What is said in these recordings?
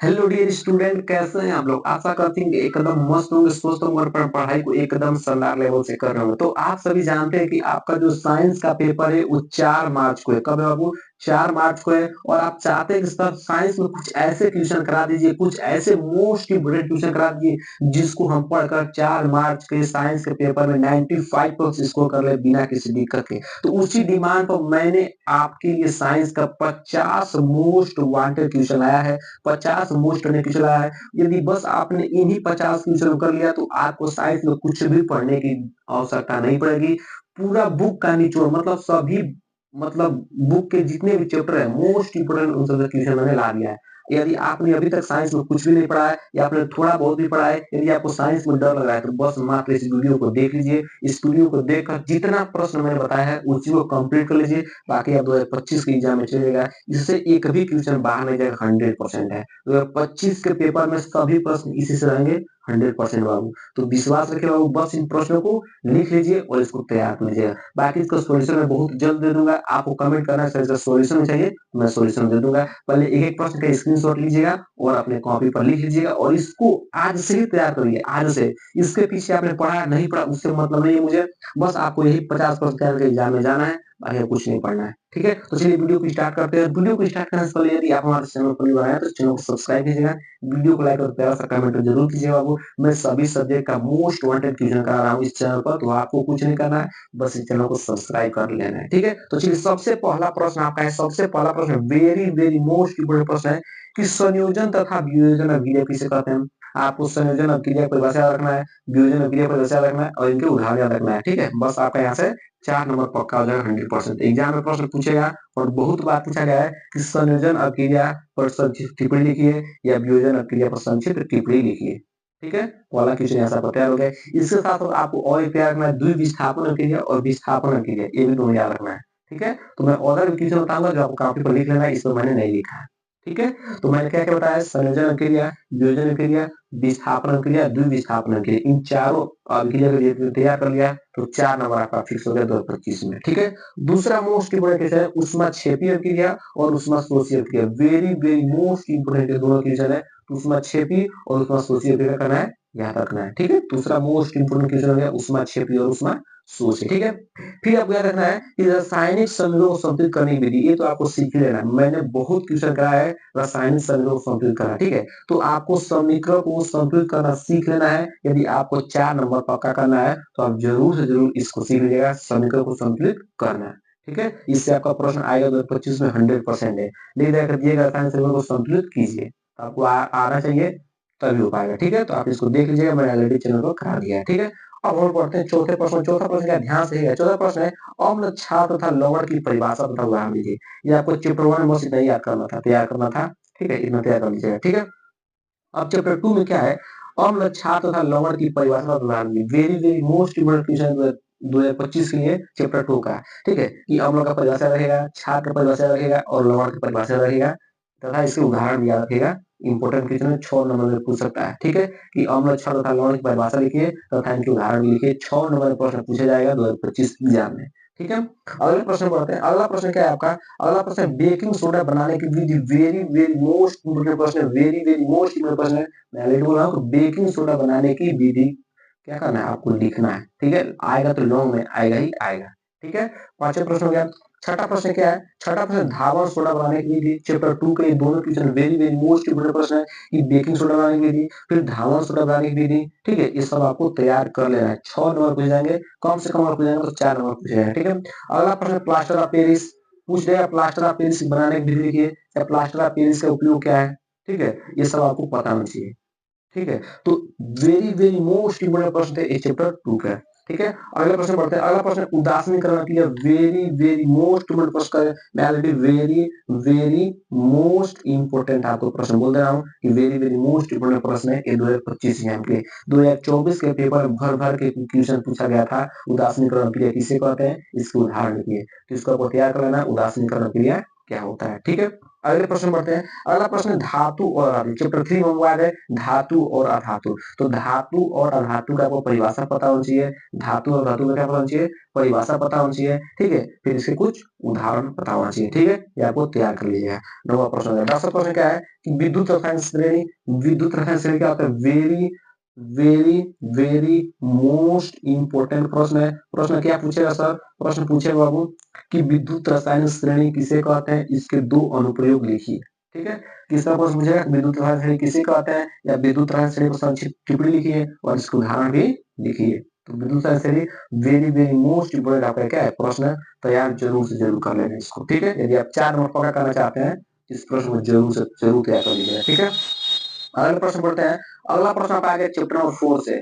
Hello dear student, कैसे हैं आप लोग। आशा करती हूँ कि एकदम मस्त होंगे, स्वस्थ होंगे और पढ़ाई को एकदम शानदार लेवल से कर रहे होंगे। तो आप सभी जानते हैं कि आपका जो साइंस का पेपर है वो 4 मार्च को है। कब है बाबू? 4 मार्च को है। और आप चाहते हैं कि सर साइंस में कुछ ऐसे ट्यूशन करा दीजिए, कुछ ऐसे मोस्ट इम्पोर्टेंट ट्यूशन करा दीजिए जिसको हम पढ़कर 4 मार्च के साइंस के पेपर में 95% स्कोर कर ले बिना किसी दिक्कत के। तो उसी डिमांड पर मैंने आपके लिए साइंस का 50 मोस्ट वांटेड क्वेश्चन आया है। 50 मोस्ट ने क्वेश्चन आया है। यदि बस आपने इन्हीं 50 क्वेश्चन कर लिया तो आपको साइंस में कुछ भी पढ़ने की आवश्यकता नहीं पड़ेगी। पूरा बुक का निचोड़ मतलब सभी मतलब बुक के जितने भी चैप्टर है मोस्ट इंपोर्टेंट उन सब क्वेश्चन मैंने ला दिया है। यदि आपने अभी तक साइंस में कुछ भी नहीं पढ़ा है या आपने थोड़ा बहुत भी पढ़ा है, यदि आपको साइंस में डर लग रहा है तो बस मात्र इस वीडियो को देख लीजिए। इस वीडियो को देखकर जितना प्रश्न मैंने बताया है उसी को कंप्लीट कर लीजिए। बाकी आप 2025 के एग्जाम में चलेगा, इससे एक भी क्वेश्चन बाहर नहीं जाएगा। 100% है 2025 के पेपर में सभी प्रश्न इसी से रहेंगे। 100% बाबू। तो विश्वास रखिए बाबू, बस इन प्रश्नों को लिख लीजिए और इसको तैयार कर लीजिएगा। बाकी इसका सॉल्यूशन मैं बहुत जल्द दे दूंगा। आपको कमेंट करना है सर इसका सॉल्यूशन चाहिए तो मैं सॉल्यूशन दे दूंगा। पहले एक एक प्रश्न का स्क्रीनशॉट लीजिएगा और अपने कॉपी पर लिख लीजिएगा और इसको आज से ही तैयार करिए। आज से इसके पीछे आपने पढ़ा नहीं पढ़ा उससे मतलब नहीं है मुझे। बस आपको यही 50 प्रश्न तैयार करके एग्जाम में जाना है, बाकी कुछ नहीं पढ़ना है। ठीक है, तो चलिए वीडियो को स्टार्ट करते हैं। वीडियो को स्टार्ट करने से पहले यदि आप हमारे चैनल पर नए आए तो चैनल को सब्सक्राइब कीजिएगा, वीडियो को लाइक और प्यारा सा कमेंट जरूर कीजिएगा बाबू। मैं सभी सब्जेक्ट का मोस्ट वांटेड क्वेश्चन करा रहा हूँ इस चैनल पर, तो आपको कुछ नहीं करना है, बस इस चैनल को सब्सक्राइब कर लेना है। ठीक है, तो चलिए सबसे पहला प्रश्न आपका है। सबसे पहला प्रश्न वेरी वेरी मोस्ट इंपोर्टेंट प्रश्न है कि संयोजन तथा वियोजन अभिक्रिया किसे कहते हैं। आपको संयोजन अभिक्रिया परिभाषा याद रखना है, वियोजन अभिक्रिया परिभाषा याद रखना है और इनके उदाहरण याद रखना है। ठीक है, बस आपका यहाँ से 4 नंबर पक्का हो जाएगा। 100% एग्जाम में प्रश्न पूछेगा और बहुत बार पूछा गया है कि संयोजन अभिक्रिया पर संक्षिप्त टिप्पणी लिखिए या वियोजन अभिक्रिया पर संक्षिप्त टिप्पणी लिखिए। ठीक है, वाला क्वेश्चन यहाँ से तैयार हो गया। इसके साथ आपको और एक तैयार रखना है, द्विविस्थापन अभिक्रिया और विस्थापन अभिक्रिया, ये भी दोनों याद रखना है। ठीक है, तो मैं और भी क्वेश्चन बताऊंगा जो आपको कॉपी पर लिख लेना है, इस पर मैंने नहीं लिखा है। ठीक है, तो मैंने क्या क्या बताया, संयोजन अभिक्रिया, वियोजन अभिक्रिया, विस्थापन अभिक्रिया, द्विविस्थापन अभिक्रिया, इन चारों अभिक्रिया को यदि तैयार कर लिया तो 4 नंबर आपका फिक्स हो गया 2025 में। ठीक है, दूसरा मोस्ट इंपोर्टेंट क्वेश्चन है ऊष्माक्षेपी अभिक्रिया और ऊष्माशोषी अभिक्रिया। वेरी वेरी मोस्ट इंपोर्टेंट दोनों क्वेश्चन है। ऊष्माक्षेपी और ऊष्माशोषी अभिक्रिया करना है, याद रखना है। ठीक है, दूसरा मोस्ट इंपोर्टेंट क्वेश्चन हो गया ऊष्माक्षेपी और ऊष्माशोषी। ठीक है, फिर आपको याद रखना है कि रासायनिक संयोजन को संतुलित करने की विधि, ये तो आपको सीख ही लेना है। मैंने बहुत क्वेश्चन कराया है रासायनिक संयोजन को संतुलित करना। ठीक है, तो आपको समीकरण को संतुलित करना सीख लेना है। यदि आपको 4 नंबर पक्का करना है तो आप जरूर से जरूर इसको सीख लीजिएगा, समीकरण को संतुलित करना है। ठीक है, इससे आपका प्रश्न आएगा 2025 में 100% है। लिख दिएगा रासायनिक संयोजन को संतुलित कीजिए, आपको आना चाहिए तभी हो पाएगा। ठीक है, तो आप इसको देख लीजिएगा, मैंने ऑलरेडी चैनल को करा दिया है। ठीक है, अब हम पढ़ते हैं चौथे प्रश्न। चौथा प्रश्न क्या, ध्यान से है। चौथा प्रश्न है अम्ल क्षार तथा लवण की परिभाषा तथा उदाहरण दीजिए। ये आपको चैप्टर 1 में बस इतना ही याद करना था, तैयार करना था। ठीक है, इतना तैयार कर लीजिएगा। ठीक है, अब चैप्टर 2 में क्या है, अम्ल क्षार तथा लवण की परिभाषा तथा उदाहरण दीजिए। Very very most important question 2025 के लिए चैप्टर 2 का। ठीक है, कि अम्ल का परिभाषा रहेगा, क्षार का परिभाषा रहेगा और लवण की परिभाषा रहेगा तथा इसके उदाहरण भी याद रखिएगा। इंपोर्टेंट क्वेश्चन है, 6 नंबर में पूछ सकता है। ठीक है, कि अम्ल क्षार तथा लवण की परिभाषा लिखिए तथा इनके उदाहरण भी लिखिए। 6 नंबर में प्रश्न पूछा जाएगा 2025 एग्जाम में। ठीक है, अगले प्रश्न पढ़ते हैं। अगला प्रश्न क्या है आपका, अगला प्रश्न है बेकिंग सोडा बनाने की विधि। वेरी वेरी मोस्ट इंपोर्टेंट प्रश्न है, वेरी वेरी मोस्ट इंपोर्टेंट प्रश्न है। मैं ऑलरेडी बोल रहा हूँ, बेकिंग सोडा बनाने की विधि क्या करना है, आपको लिखना है। ठीक है, आएगा तो लॉन्ग में आएगा ही आएगा। ठीक है, पांचवा प्रश्न हो गया। छठा प्रश्न क्या है, छठा प्रश्न धावन सोडा बनाने की विधि। चैप्टर 2 के दोनों question very very most important प्रश्न है कि बेकिंग सोडा बनाने की विधि, फिर धावन सोडा बनाने की विधि। ठीक है, ये सब आपको तैयार कर लेना है। 6 नंबर पूछ जाएंगे, कम से कम नंबर पूछ जाएंगे तो 4 नंबर पूछ जाएंगे। ठीक है, अगला प्रश्न प्लास्टर ऑफ पेरिस पूछ देगा। प्लास्टर ऑफ पेरिस बनाने की विधि लिखिए या प्लास्टर ऑफ पेरिस का उपयोग क्या है। ठीक है, ये सब आपको पता होना चाहिए। ठीक है, तो वेरी वेरी मोस्ट इंपोर्टेंट प्रश्न है चैप्टर 2 का। ठीक है, अगला प्रश्न पढ़ते हैं। अगला प्रश्न उदासीनीकरण के लिए वेरी वेरी मोस्ट इंपोर्टेंट प्रश्न है। मैं already very very most important आपको प्रश्न बोल दे रहा हूँ कि वेरी वेरी मोस्ट इंपोर्टेंट प्रश्न है ये 2025 एग्जाम के। 2024 के पेपर भर भर के क्वेश्चन पूछा गया था। उदासीनीकरण क्रिया किसे कहते हैं, इसके उदाहरण लिखिए। तो इसको आपको तैयार कर लेना, उदासीनीकरण क्रिया क्या होता है। ठीक है, अगले प्रश्न बढ़ते हैं। अगला प्रश्न है धातु और अधातु। चैप्टर 3 में हुआ है धातु और अधातु। तो धातु और अधातु का आपको परिभाषा पता होनी चाहिए। धातु और धातु का क्या पता होना चाहिए, परिभाषा पता होनी चाहिए। ठीक है, फिर इसके कुछ उदाहरण पता होना चाहिए। ठीक है, ये आपको तैयार कर लीजिएगा। नौवा प्रश्न है। 10वां प्रश्न क्या है कि विद्युत रसायन श्रेणी। विद्युत रसायन श्रेणी क्या होता है, very very very most important प्रश्न है। प्रश्न क्या पूछेगा सर, प्रश्न पूछेगा बाबू कि विद्युत रसायन श्रेणी किसे कहते हैं, इसके दो अनुप्रयोग लिखिए। ठीक है, किसका प्रश्न पूछेगा, विद्युत रसायन श्रेणी किसे कहते हैं या विद्युत रसायन श्रेणी को संक्षिप्त टिप्पणी लिखिए और इसके उदाहरण भी लिखिए। तो विद्युत रसायन श्रेणी वेरी वेरी मोस्ट इंपोर्टेंट आपका क्या है प्रश्न, तैयार जरूर से जरूर कर लेना इसको। ठीक है, यदि आप 4 नंबर पक्का करना चाहते हैं इस प्रश्न को जरूर से जरूर तैयार कर लीजिएगा। ठीक है, अगला प्रश्न पढ़ते हैं। अगला प्रश्न आपका आ गया चैप्टर नंबर 4 से।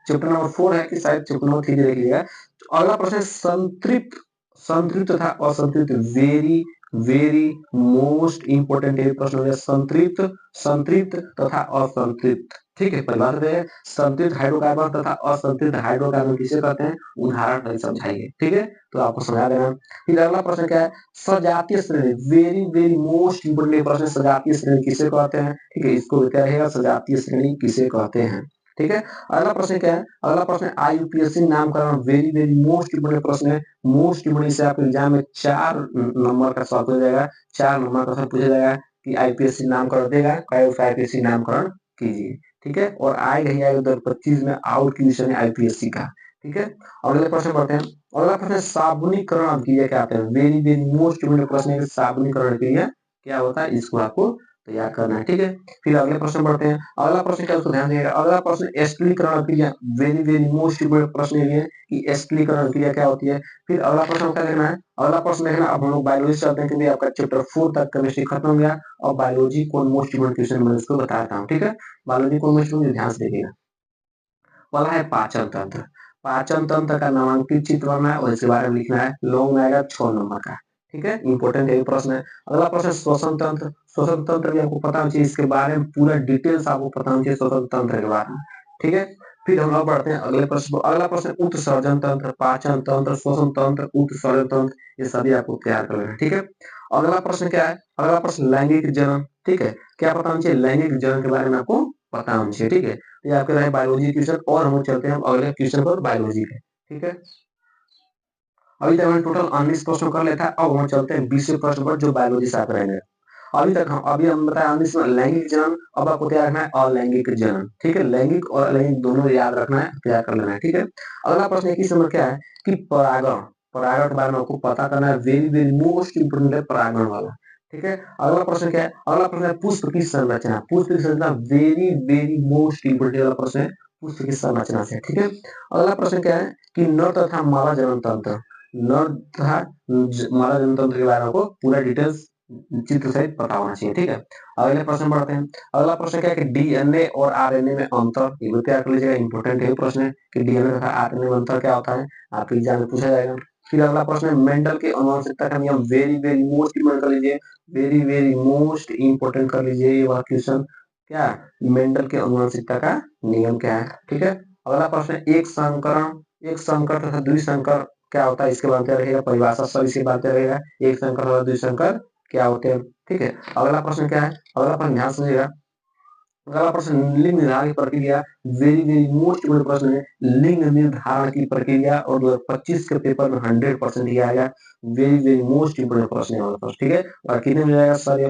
चैप्टर नंबर 4 है कि शायद चैप्टर नंबर 3 देख लीजिएगा। तो अगला प्रश्न है संतृप्त संतृप्त तथा असंतृप्त। वेरी वेरी मोस्ट इंपोर्टेंट ये प्रश्न है। संतृप्त संतृप्त तथा असंतृप्त। ठीक है, परिभाषा है संतृप्त हाइड्रोकार्बन तथा असंतृप्त हाइड्रोकार्बन किसे कहते हैं, उदाहरण नहीं समझाइए। ठीक है, तो आपको समझा देना। फिर अगला प्रश्न क्या है, सजातीय श्रेणी। वेरी वेरी मोस्ट इंपोर्टेंट प्रश्न, सजातीय श्रेणी किसे कहते हैं। ठीक है, इसको क्या रहेगा, सजातीय श्रेणी किसे कहते हैं। ठीक है, अगला प्रश्न क्या है, अगला प्रश्न है आईयूपीएससी नामकरण। वेरी वेरी मोस्ट इंपोर्टेंट प्रश्न है। मोस्ट इंपोर्टेंट से आपके एग्जाम में 4 नंबर का सवाल पूछा जाएगा। 4 नंबर का सवाल पूछा जाएगा कि आईपीएससी नामकरण देगा, आईपीएससी नामकरण कीजिए। ठीक है, और आएगा ही आएगा 2025 में आउट क्वेश्चन है आईपीएससी का। ठीक है, अगले प्रश्न बढ़ते हैं। अगला प्रश्न है साबुनीकरण अभिक्रिया क्या होता है। वेरी वेरी मोस्ट इंपोर्टेंट प्रश्न है, साबुनीकरण अभिक्रिया क्या होता है, इसको आपको तैयार करना है। ठीक है, फिर अगले प्रश्न बढ़ते हैं। अगला प्रश्न क्या, उसको ध्यान देगा। अगला प्रश्न एस्टिलीकरण क्रिया। वेरी वेरी मोस्ट इंपोर्टेंट प्रश्न ये है कि एस्टिलीकरण क्रिया क्या होती है। फिर अगला प्रश्न क्या देखना है, अगला प्रश्न देखना। अब हम लोग बायोलॉजी चलते हैं क्योंकि आपका चैप्टर 4 तक केमिस्ट्री खत्म हो गया और बायोलॉजी कौन मोस्ट इंपोर्टेंट क्वेश्चन मैं इसको बताता हूँ। ठीक है, बायोलॉजी कौन मोस्ट इंपोर्टेंट, ध्यान से देखिएगा। वाला है पाचन तंत्र। पाचन तंत्र का नामांकित चित्र बनना है और इसके बारे में लिखना है। लॉन्ग में आएगा 6 नंबर का। ठीक है, इंपोर्टेंट है प्रश्न है। अगला प्रश्न श्वसन तंत्र। श्वसन तंत्र भी आपको पता होना चाहिए, इसके बारे में पूरा डिटेल्स आपको पता होना चाहिए श्वसन तंत्र के बारे में। ठीक है, फिर हम लोग बढ़ते हैं अगले प्रश्न पर। अगला प्रश्न उत्सर्जन तंत्र। पाचन तंत्र, श्वसन तंत्र, उत्सर्जन तंत्र, ये सभी आपको तैयार कर लेना है। ठीक है, अगला प्रश्न क्या है, अगला प्रश्न लैंगिक जनन। ठीक है, क्या पता होना चाहिए, लैंगिक जनन के बारे में आपको पता होना चाहिए। ठीक है, ये आपके रहे बायोलॉजी क्वेश्चन और हम चलते हैं अगले क्वेश्चन पर बायोलॉजी के। ठीक है, अभी तक हमने टोटल 19 प्रश्न कर लेता है। अब हम चलते हैं 20वें प्रश्न पर जो बायोलॉजी से आप रहेंगे। अभी हम बताया 19 में लैंगिक जनन। अब आपको तैयार रखना है अलैंगिक जनन। ठीक है, लैंगिक और अलैंगिक दोनों याद रखना है, तैयार कर लेना है। ठीक है, अगला प्रश्न 21 नंबर क्या है कि परागण। परागण के बारे में आपको पता करना है। वेरी वेरी मोस्ट इंपोर्टेंट है परागण वाला। ठीक है, अगला प्रश्न क्या है, अगला प्रश्न है पुष्प की संरचना। पुष्प की संरचना वेरी वेरी मोस्ट इंपोर्टेंट वाला प्रश्न है, पुष्प की संरचना से। ठीक है, अगला प्रश्न क्या है कि नर तथा मादा जनन तंत्र। नर तथा मादा जनन तंत्र के बारे में आपको पूरा डिटेल्स चित्र सहित पता होना चाहिए। ठीक है, अगले प्रश्न बढ़ते हैं। अगला प्रश्न क्या है कि डीएनए और आरएनए में अंतर। ये भी तैयार कर लीजिएगा, इंपोर्टेंट है प्रश्न है कि डीएनए तथा आरएनए में अंतर क्या होता है, आपके एग्जाम में पूछा जाएगा। फिर अगला प्रश्न है मेंडल के आनुवंशिकता का नियम। वेरी वेरी मोस्ट इंपोर्टेंट कर लीजिए, वेरी वेरी मोस्ट इंपोर्टेंट कर लीजिए ये वाला क्वेश्चन। क्या, मेंडल के आनुवंशिकता का नियम क्या है। ठीक है, अगला प्रश्न है एक संकरण। एक संकर तथा द्विसंकर क्या होता है, इसके बारे में रहेगा परिभाषा, सब इसके बारे में रहेगा। एक संकर और द्विसंकर क्या होते हैं। ठीक है, अगला प्रश्न क्या है, अगला प्रश्न ध्यान समझिएगा। अगला प्रश्न लिंग निर्धारण की प्रक्रिया। वेरी वेरी मोस्ट इंपोर्टेंट प्रश्न है, लिंग निर्धारण की प्रक्रिया और 2025 के पेपर में 100% दिया आएगा। वेरी वेरी मोस्ट इंपोर्टेंट प्रश्न है वाला प्रश्न। ठीक है, और कितने में आएगा सर,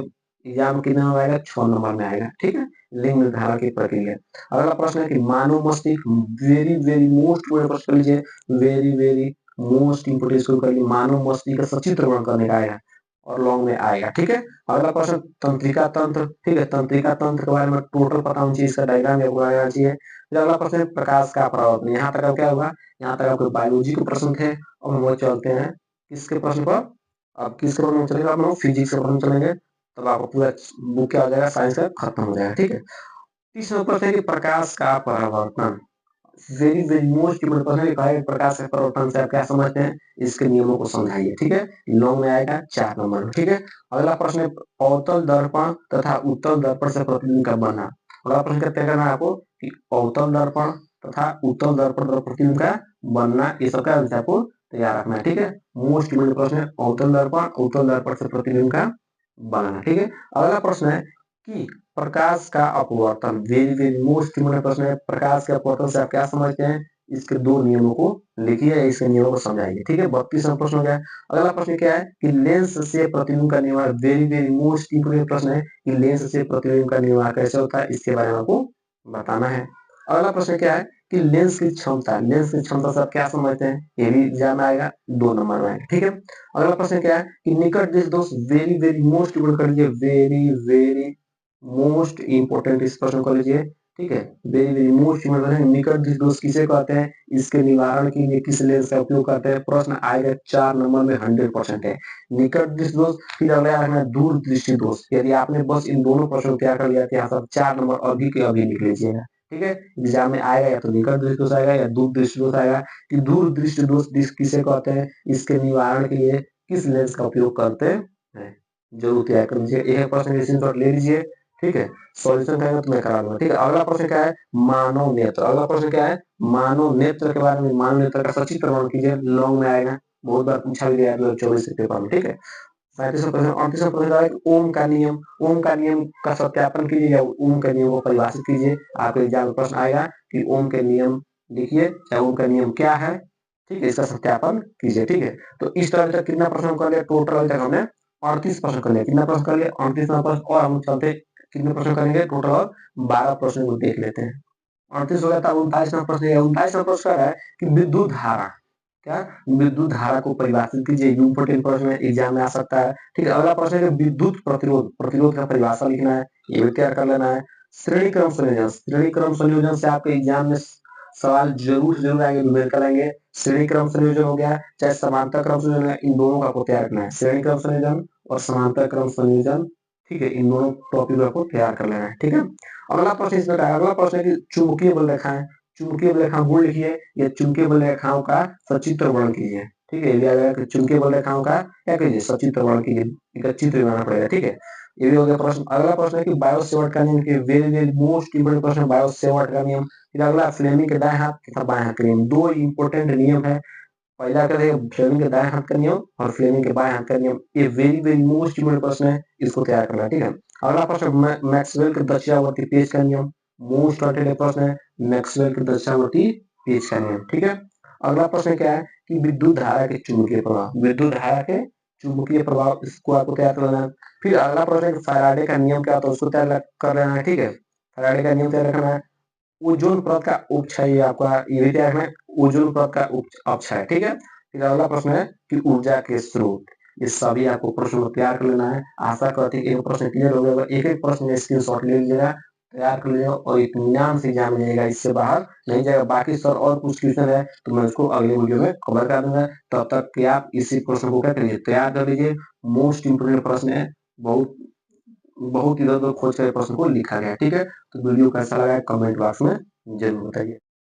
एग्जाम कितने में आएगा, 6 नंबर में आएगा। ठीक है, लिंग निर्धारण की प्रक्रिया। अगला प्रश्न है कि मानव मस्तिष्क। वेरी वेरी मोस्ट इंपोर्टेंट प्रश्न कर लीजिए, वेरी वेरी मोस्ट इंपोर्टेंट इसको कर लीजिए, मानव मस्तिष्क का सचित्र वर्णन करने का आएगा और लॉन्ग में आएगा। ठीक है, अगला प्रश्न तंत्रिका तंत्र। ठीक है, तंत्रिका तंत्र के बारे में टोटल पता होना चाहिए, इसका डायग्राम आपको आना चाहिए। फिर अगला प्रश्न है प्रकाश का परावर्तन। यहाँ तक क्या होगा, यहाँ तक आपके बायोलॉजी के प्रश्न थे। अब हम चलते हैं किसके प्रश्न पर, अब किसके प्रश्न चलेगा, आप लोग फिजिक्स के प्रश्न चलेंगे, तब आपको पूरा बुक क्या हो जाएगा, साइंस का खत्म हो जाएगा। ठीक है, 30 नंबर प्रश्न है कि प्रकाश का परावर्तन। वेरी वेरी मोस्ट इम्पोर्टेंट प्रश्न है, प्रकाश के परिवर्तन से आप क्या समझते हैं, इसके नियमों को समझाइए। ठीक है, लॉन्ग में आएगा 4 नंबर में। ठीक है, अगला प्रश्न है अवतल दर्पण तथा उत्तल दर्पण से प्रतिबिंब का बनना। अगला प्रश्न क्या करना है आपको कि अवतल दर्पण तथा उत्तल दर्पण प्रतिबिंब का बनना, ये सब का आपको तैयार रखना है, ठीक है। मोस्ट इम्पोर्टेंट प्रश्न है अवतल दर्पण से प्रतिबिंब का बनना, ठीक है। अगला प्रश्न है कि प्रकाश का अपवर्तन, वेरी वेरी मोस्ट इम्पोर्टेंट प्रश्न है। प्रकाश के अपवर्तन से आप क्या समझते हैं, इसके दो नियमों को लिखिए, इसके नियमों को समझाइए, ठीक है। 32वां प्रश्न हो गया। अगला प्रश्न क्या है कि लेंस से प्रतिबिंब का निर्माण, वेरी वेरी मोस्ट इम्पोर्टेंट प्रश्न है कि लेंस से प्रतिबिंब का निर्माण कैसे होता है, इसके बारे में आपको बताना है। अगला प्रश्न क्या है कि लेंस की क्षमता से आप क्या समझते हैं, ये भी एग्जाम में आएगा, 2 नंबर में आएगा, ठीक है। अगला प्रश्न क्या है कि निकट दृष्टि दोष, वेरी वेरी मोस्ट इम्पोर्टेंट कर लीजिए, वेरी वेरी मोस्ट इम्पोर्टेंट इस प्रश्न को लीजिए, ठीक है। वेरी वेरी मोस्ट इम्पोर्टेंट है, निकट दृष्टि दोष किसे कहते हैं, इसके निवारण के लिए किस लेंस का उपयोग करते हैं, प्रश्न आएगा 4 नंबर में 100% है। निकट दृष्टि दोष, फिर अगला रखना दूर दृष्टि दोष। यदि आपने बस इन दोनों प्रश्नों को तैयार कर लिया तो यहाँ सब 4 नंबर अभी के अभी लिख लीजिएगा, ठीक है। एग्जाम में आएगा या तो निकट दृष्टि दोष आएगा या दूर दृष्टि दोष आएगा। कि दूर दृष्टि दोष किसे कहते हैं, इसके निवारण के लिए किस लेंस का उपयोग करते हैं, जरूर तैयार कर लीजिए। एक प्रश्न का स्क्रीनशॉट ले लीजिए, ठीक है। सॉल्यूशन करेंगे तो मैं करा लूंगा, ठीक है। अगला प्रश्न क्या है, मानव नेत्र। अगला प्रश्न क्या है, मानव नेत्र के बारे में, मानव नेत्र का सचित्र वर्णन कीजिए, लॉन्ग में आएगा, बहुत बार पूछा भी गया 2024 के पेपर में, ठीक है। 37वां प्रश्न, 38वां प्रश्न है ओम का नियम। ओम का नियम का सत्यापन कीजिए या ओम के नियम को परिभाषित कीजिए। आपके एग्जाम में प्रश्न आएगा कि ओम के नियम लिखिए या ओम का नियम क्या है, ठीक है, इसका सत्यापन कीजिए, ठीक है। तो इस तरह से कितना प्रश्न कर लिया टोटल, अभी तक हमने 38 प्रश्न कर लिया। कितना प्रश्न कर लिया, 38वां प्रश्न, और हम चलते कितने प्रश्न करेंगे टोटल, और 12 प्रश्न को देख लेते हैं। 38 हो गया था। 39वां प्रश्न है, 39वां प्रश्न है कि विद्युत धारा, क्या, विद्युत धारा को परिभाषित कीजिए। इम्पोर्टेंट प्रश्न एग्जाम में आ सकता है, ठीक है। अगला प्रश्न है विद्युत प्रतिरोध, प्रतिरोध का परिभाषा लिखना है, ये भी तैयार कर लेना है। श्रेणी क्रम संयोजन, श्रेणी क्रम संयोजन से आपके एग्जाम में सवाल जरूर आएंगे, न्यूमेरिकल आएंगे। श्रेणी क्रम संयोजन हो गया चाहे समांतर क्रम संयोजन है, इन दोनों का आपको तैयार करना है, श्रेणी क्रम संयोजन और समांतर क्रम संयोजन, ठीक है। इन दोनों टॉपिक आपको तैयार कर लेना है, ठीक है। अगला प्रश्न इसमें क्या है, अगला प्रश्न है कि चुंबकीय बल रेखाएं, चुंबकीय बल रेखा गुण लिखिए या चुंबकीय बल रेखाओं का सचित्र वर्णन कीजिए, ठीक है। ये भी आ जाएगा कि चुंबकीय बल रेखाओं का क्या कीजिए, सचित्र वर्णन कीजिए, इनका चित्र बनाना पड़ेगा, ठीक है। ये भी हो गया प्रश्न। अगला प्रश्न है कि बायो सेवर्ट का नियम, वेरी वेरी मोस्ट इंपोर्टेंट प्रश्न, बायो सेवर्ट का नियम। फिर अगला फ्लेमिंग के दाएं हाथ तथा बाएं हाथ का नियम, 2 इंपोर्टेंट नियम है। पहला क्या है, फ्लेमिंग के दाएं हाथ का नियम और फ्लेमिंग के बाएं हाथ का नियम, ये वेरी वेरी मोस्ट इंपोर्टेंट प्रश्न है, इसको तैयार करना है, ठीक है। अगला प्रश्न मैक्सवेल के दक्षिणावर्ती पेज का नियम, मोस्ट इंपोर्टेंट प्रश्न है, मैक्सवेल के दक्षिणावर्ती पेज का नियम, ठीक है। अगला प्रश्न क्या है कि विद्युत धारा के चुंबकीय प्रभाव, विद्युत धारा के चुंबकीय प्रभाव, इसको आपको तैयार करना है। फिर अगला प्रश्न है फैराडे का नियम क्या होता है, उसको तैयार कर लेना है, ठीक है। फैराडे का नियम तैयार रखना है। ओजोन परत का उपक्षय, आपका ये भी तैयार रखना है, ओजोन परत का अपक्षय, ठीक है। फिर अगला प्रश्न है कि ऊर्जा के स्रोत, ये सभी आपको प्रश्न तैयार कर लेना है। आशा करते हैं एक प्रश्न क्लियर हो गया, एक एक प्रश्न स्क्रीनशॉट ले लीजिएगा, तैयार कर लीजिएगा और इत्मीनान से एग्जाम जाएगा, इससे बाहर नहीं जाएगा। बाकी सर और कुछ क्वेश्चन है तो मैं उसको अगले वीडियो में कवर कर दूंगा, तब तक कि आप इसी प्रश्न को क्या करिए, तैयार कर लीजिए। मोस्ट इंपोर्टेंट प्रश्न है, बहुत बहुत इधर उधर खोज कर प्रश्न को लिखा गया, ठीक है। तो वीडियो कैसा लगा कमेंट बॉक्स में जरूर बताइए।